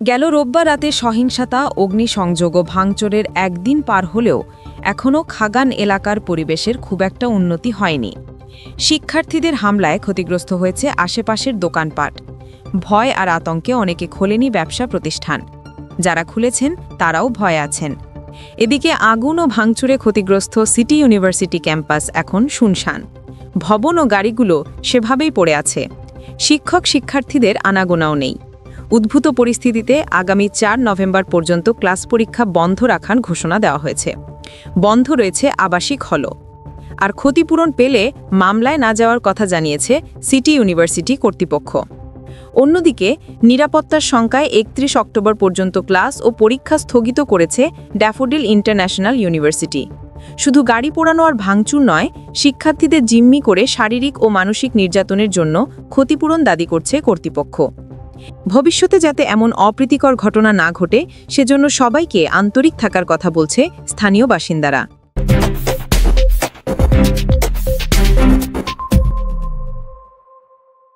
গেল রোববার রাতে সহিংসতা, অগ্নিসংযোগ ও ভাঙচুরের একদিন পার হলেও এখনও খাগান এলাকার পরিবেশের খুব একটা উন্নতি হয়নি। শিক্ষার্থীদের হামলায় ক্ষতিগ্রস্ত হয়েছে আশেপাশের দোকানপাট। ভয় আর আতঙ্কে অনেকে খোলেনি ব্যবসা প্রতিষ্ঠান। যারা খুলেছেন তারাও ভয়ে আছেন। এদিকে আগুন ও ভাঙচুরে ক্ষতিগ্রস্ত সিটি ইউনিভার্সিটি ক্যাম্পাস এখন শুনশান। ভবন ও গাড়িগুলো সেভাবেই পড়ে আছে। শিক্ষার্থীদের আনাগোনাও নেই। উদ্ভূত পরিস্থিতিতে আগামী ৪ নভেম্বর পর্যন্ত ক্লাস পরীক্ষা বন্ধ রাখার ঘোষণা দেওয়া হয়েছে। বন্ধ রয়েছে আবাসিক হলও। আর ক্ষতিপূরণ পেলে মামলায় না যাওয়ার কথা জানিয়েছে সিটি ইউনিভার্সিটি কর্তৃপক্ষ। অন্যদিকে নিরাপত্তার শঙ্কায় ৩১ অক্টোবর পর্যন্ত ক্লাস ও পরীক্ষা স্থগিত করেছে ড্যাফোডিল ইন্টারন্যাশনাল ইউনিভার্সিটি। শুধু গাড়ি পোড়ানো আর ভাঙচুর নয়, শিক্ষার্থীদের জিম্মি করে শারীরিক ও মানসিক নির্যাতনের জন্য ক্ষতিপূরণ দাবি করছে কর্তৃপক্ষ। ভবিষ্যতে যাতে এমন অপ্রীতিকর ঘটনা না ঘটে, সেজন্য সবাইকে আন্তরিক থাকার কথা বলছে স্থানীয় বাসিন্দারা।